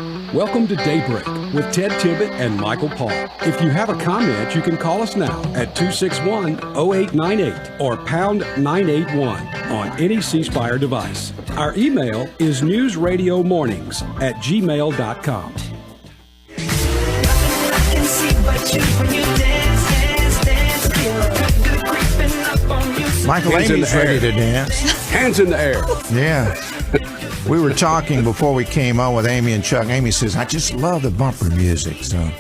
Welcome to Daybreak with Ted Tibbett and Michael Paul. If you have a comment, you can call us now at 261-0898 or pound 981 on any C Spire device. Our email is newsradiomornings@gmail.com. Michael, Amy's ready to dance. Hands in the air. Yeah. We were talking before we came on with Amy and Chuck. Amy says, I just love the bumper music. So,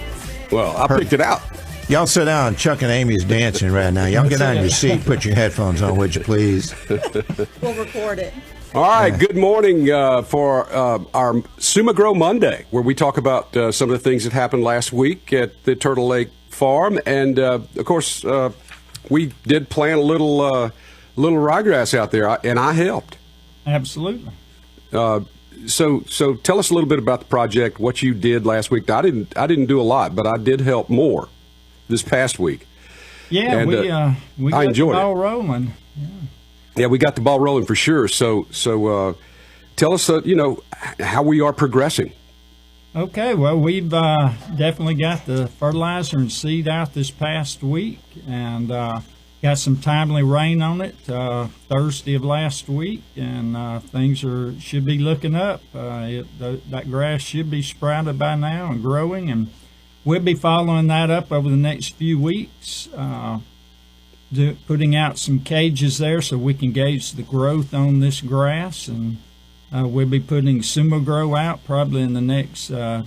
well, I picked it out. Y'all sit down. Chuck and Amy's dancing right now. Y'all get out of your seat. Put your headphones on, would you please? We'll record it. All right. Good morning for our Suma Grow Monday, where we talk about some of the things that happened last week at the Turtle Lake Farm. And, of course, we did plant a little ryegrass out there, and I helped. Absolutely. So tell us a little bit about the project, what you did last week. I didn't do a lot, but I did help more this past week. Yeah, and, we got the ball rolling. Yeah, we got the ball rolling for sure. So tell us, how we are progressing. Okay, well, we've definitely got the fertilizer and seed out this past week, and got some timely rain on it Thursday of last week, and things should be looking up. That grass should be sprouted by now and growing, and we'll be following that up over the next few weeks, putting out some cages there so we can gauge the growth on this grass, and we'll be putting Sumo Grow out probably in the next 10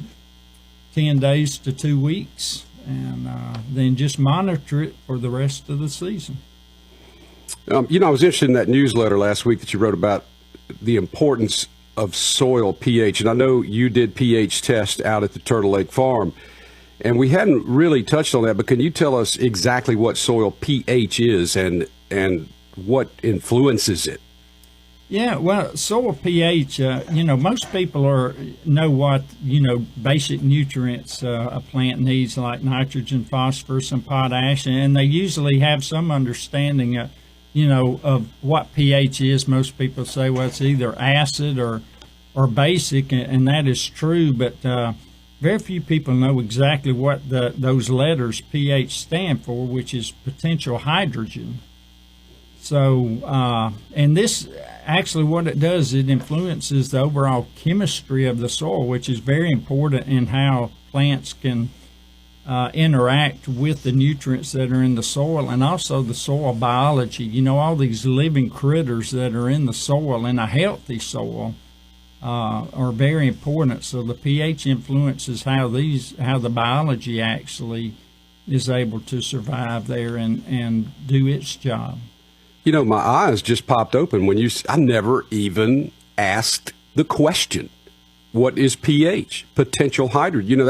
days to 2 weeks. And then just monitor it for the rest of the season. I was interested in that newsletter last week that you wrote about the importance of soil pH. And I know you did pH tests out at the Turtle Lake Farm, and we hadn't really touched on that, but can you tell us exactly what soil pH is and what influences it? Yeah, well, soil pH, most people know what, basic nutrients a plant needs, like nitrogen, phosphorus, and potash, and they usually have some understanding, of what pH is. Most people say, well, it's either acid or basic, and that is true, but very few people know exactly what those letters pH stand for, which is potential hydrogen. So, and this actually what it does, it influences the overall chemistry of the soil, which is very important in how plants can interact with the nutrients that are in the soil, and also the soil biology. All these living critters that are in the soil, in a healthy soil, are very important. So the pH influences how the biology actually is able to survive there and do its job. My eyes just popped open when I never even asked the question, what is pH? Potential hydrogen.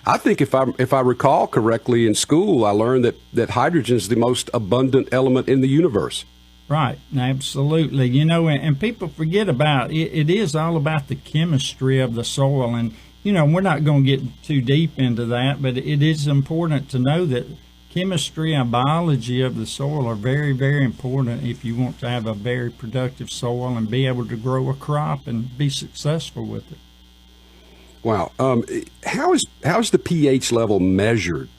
I think if I recall correctly in school, I learned that hydrogen is the most abundant element in the universe. Right, absolutely. And people forget about it. It is all about the chemistry of the soil. And, we're not going to get too deep into that, but it is important to know that chemistry and biology of the soil are very, very important if you want to have a very productive soil and be able to grow a crop and be successful with it. Wow. How is the pH level measured?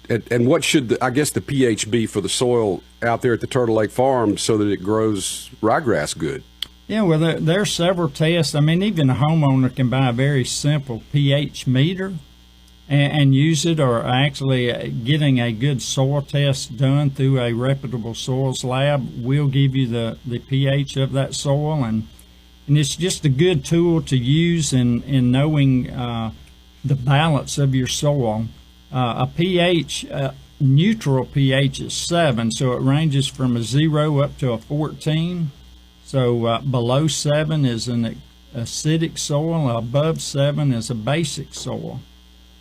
And what should, the pH be for the soil out there at the Turtle Lake Farm so that it grows ryegrass good? Yeah, well, there are several tests. Even a homeowner can buy a very simple pH meter and use it, or actually getting a good soil test done through a reputable soils lab will give you the pH of that soil, and it's just a good tool to use in knowing the balance of your soil. A pH, neutral pH is 7, so it ranges from a 0 up to a 14. So below 7 is an acidic soil, above 7 is a basic soil.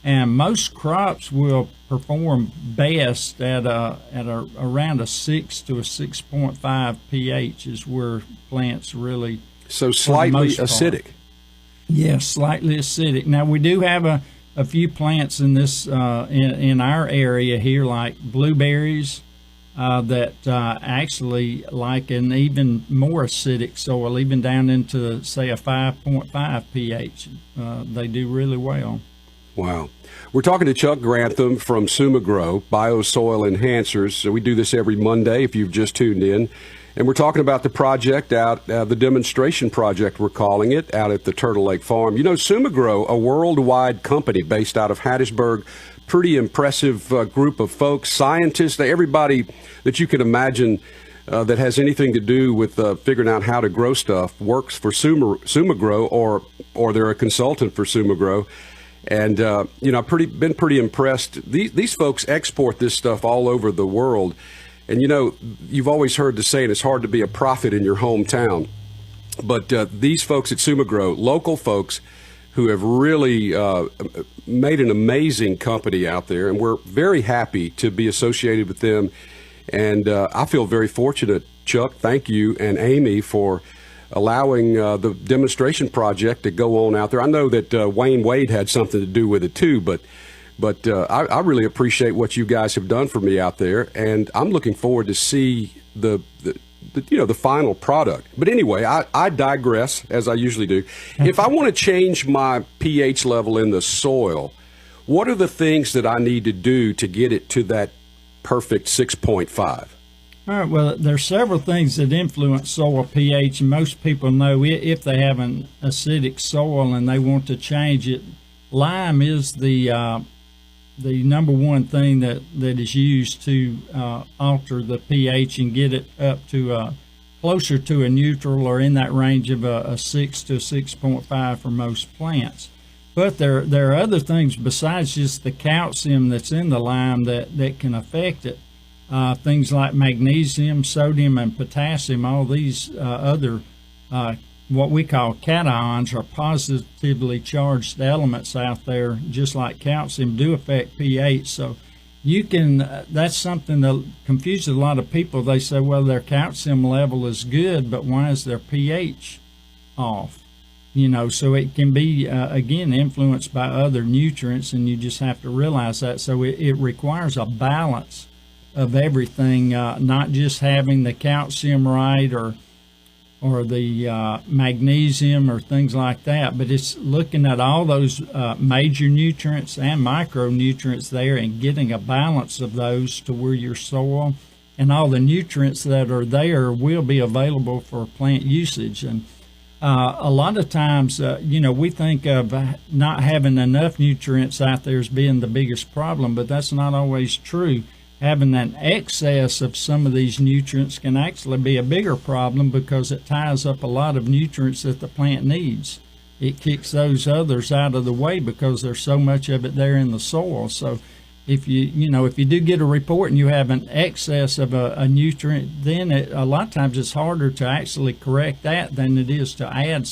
And most crops will perform best at around a 6 to a 6.5 pH is where plants really. So slightly acidic. Yes, slightly acidic. Now we do have a few plants in this in our area here, like blueberries, that actually like an even more acidic soil, even down into, say, a 5.5 pH. They do really well. Wow. We're talking to Chuck Grantham from SumaGrow, Biosoil Enhancers. So we do this every Monday if you've just tuned in. And we're talking about the project the demonstration project, we're calling it, out at the Turtle Lake Farm. You know, SumaGrow, a worldwide company based out of Hattiesburg, pretty impressive group of folks, scientists, everybody that you can imagine that has anything to do with figuring out how to grow stuff works for SumaGrow, or they're a consultant for SumaGrow. And, you know, I've been pretty impressed. These folks export this stuff all over the world. And, you know, you've always heard the saying, it's hard to be a prophet in your hometown. But these folks at SumaGrow, local folks who have really made an amazing company out there, and we're very happy to be associated with them. And I feel very fortunate, Chuck, thank you, and Amy for allowing the demonstration project to go on out there. I know that Wayne Wade had something to do with it too, but I really appreciate what you guys have done for me out there, and I'm looking forward to see the final product. But anyway, I digress, as I usually do. If I want to change my pH level in the soil, what are the things that I need to do to get it to that perfect 6.5? All right, well, there's several things that influence soil pH, and most people know if they have an acidic soil and they want to change it. Lime is the number one thing that is used to alter the pH and get it up to closer to a neutral, or in that range of a 6 to 6.5 for most plants. But there are other things besides just the calcium that's in the lime that can affect it. Things like magnesium, sodium, and potassium, all these other what we call cations, or positively charged elements out there, just like calcium, do affect pH. So you can, that's something that confuses a lot of people. They say, well, their calcium level is good, but why is their pH off? You know, so it can be, again, influenced by other nutrients, and you just have to realize that. So it requires a balance of everything, not just having the calcium right or the magnesium or things like that, but it's looking at all those major nutrients and micronutrients there and getting a balance of those to where your soil and all the nutrients that are there will be available for plant usage. And a lot of times, we think of not having enough nutrients out there as being the biggest problem, but that's not always true. Having an excess of some of these nutrients can actually be a bigger problem, because it ties up a lot of nutrients that the plant needs. It kicks those others out of the way because there's so much of it there in the soil. So if you do get a report and you have an excess of a nutrient, then a lot of times it's harder to actually correct that than it is to add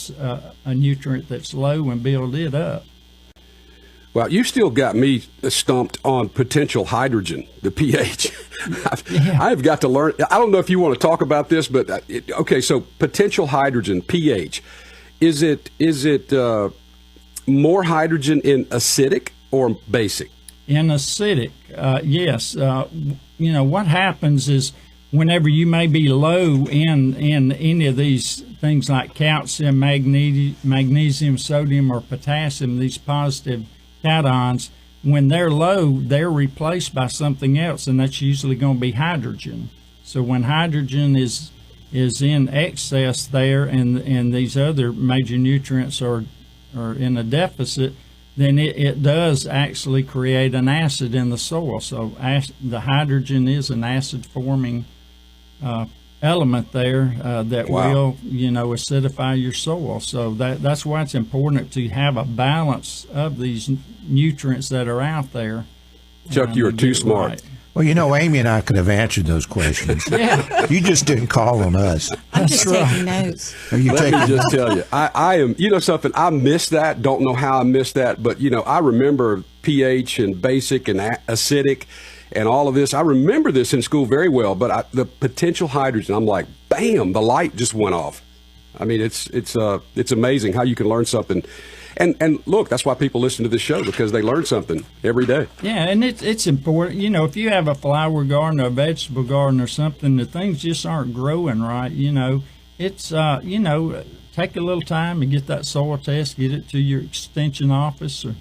a nutrient that's low and build it up. Well, you still got me stumped on potential hydrogen, the pH. I've got to learn. I don't know if you want to talk about this, but okay. So potential hydrogen, pH, is it more hydrogen in acidic or basic? In acidic, yes. What happens is whenever you may be low in any of these things like calcium, magnesium, sodium, or potassium, these positive cations, when they're low, they're replaced by something else, and that's usually going to be hydrogen. So when hydrogen is in excess there, and these other major nutrients are in a deficit, then it does actually create an acid in the soil. So the hydrogen is an acid-forming element there that will, acidify your soil. So that's why it's important to have a balance of these nutrients that are out there. Chuck, you are too smart. Right. Well, Amy and I could have answered those questions. Yeah. You just didn't call on us. I'm just taking notes. Let me just tell you, I am, something, I missed that, don't know how I missed that, but, I remember pH and basic and acidic and all of this. I remember this in school very well, but the potential hydrogen, I'm like, bam, the light just went off. I mean, it's amazing how you can learn something. And look, that's why people listen to this show, because they learn something every day. Yeah, and it's important. You know, if you have a flower garden or a vegetable garden or something, the things just aren't growing right. You know, it's take a little time and get that soil test, get it to your extension office or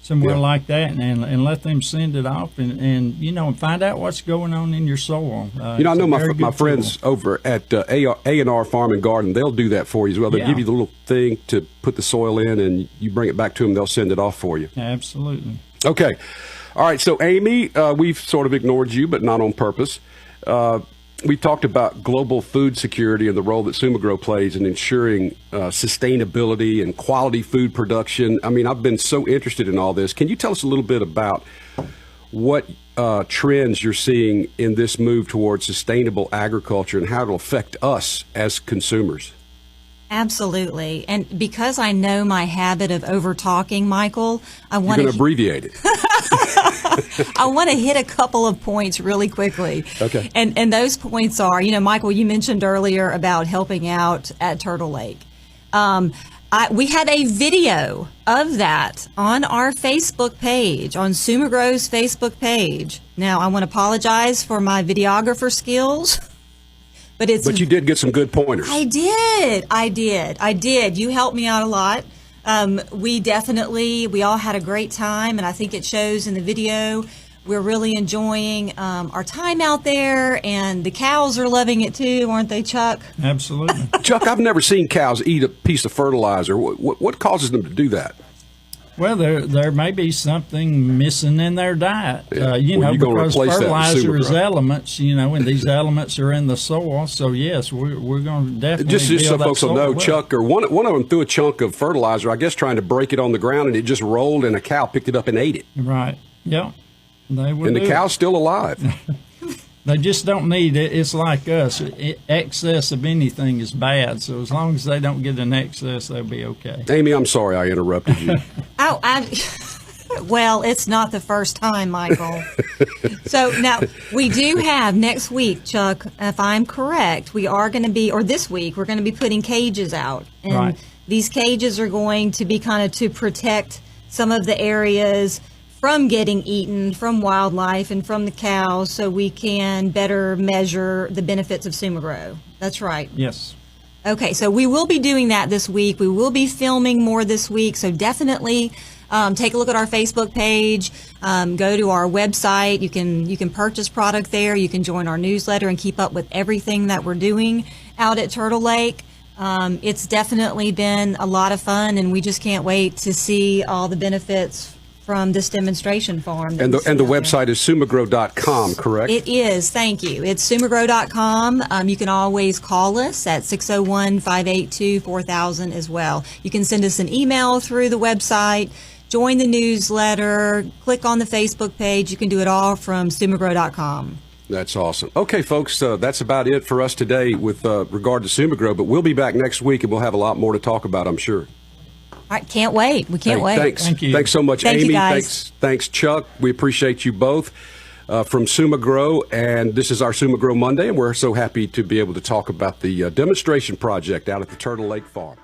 somewhere like that, and let them send it off, and find out what's going on in your soil. I know my friends over at A&R Farm and Garden, they'll do that for you as well. They'll give you the little thing to put the soil in, and you bring it back to them. They'll send it off for you. Absolutely. Okay. All right. So, Amy, we've sort of ignored you, but not on purpose. We talked about global food security and the role that SumaGrow plays in ensuring sustainability and quality food production. I mean, I've been so interested in all this. Can you tell us a little bit about what trends you're seeing in this move towards sustainable agriculture and how it'll affect us as consumers? Absolutely. And because I know my habit of over-talking, Michael, I want to abbreviate it. I want to hit a couple of points really quickly. Okay. And those points are, Michael, you mentioned earlier about helping out at Turtle Lake. We have a video of that on our Facebook page, on SumaGrow's Facebook page. Now, I want to apologize for my videographer skills. But you did get some good pointers. I did. You helped me out a lot. We all had a great time, and I think it shows in the video. We're really enjoying our time out there, and the cows are loving it too, aren't they, Chuck? Absolutely. Chuck, I've never seen cows eat a piece of fertilizer. What causes them to do that? Well, there may be something missing in their diet, because fertilizer is elements, and these elements are in the soil. So, yes, we're going to definitely just so folks will know, Chuck, or one of them threw a chunk of fertilizer, I guess trying to break it on the ground, and it just rolled, and a cow picked it up and ate it. Right, yeah. And the cow's still alive. They just don't need it. It's like us. Excess of anything is bad. So as long as they don't get an excess, they'll be okay. Amy, I'm sorry I interrupted you. Well, it's not the first time, Michael. So now we do have next week, Chuck, if I'm correct, we are going to be, or this week, we're going to be putting cages out. And these cages are going to be kind of to protect some of the areas from getting eaten, from wildlife and from the cows, so we can better measure the benefits of SumaGrow. That's right. Yes. Okay, so we will be doing that this week. We will be filming more this week, so definitely take a look at our Facebook page. Go to our website. You can purchase product there. You can join our newsletter and keep up with everything that we're doing out at Turtle Lake. It's definitely been a lot of fun, and we just can't wait to see all the benefits from this demonstration farm. And the website is sumagrow.com, correct? It is. Thank you. It's sumagrow.com. You can always call us at 601-582-4000 as well. You can send us an email through the website, join the newsletter, click on the Facebook page. You can do it all from sumagrow.com. That's awesome. Okay, folks, that's about it for us today with regard to SumaGrow, but we'll be back next week and we'll have a lot more to talk about, I'm sure. All right, can't wait. We can't wait. Thanks. Thank you. Thanks so much, Thank Amy. you, guys. Thanks, Chuck. We appreciate you both from SumaGrow, and this is our SumaGrow Monday, and we're so happy to be able to talk about the demonstration project out at the Turtle Lake Farm.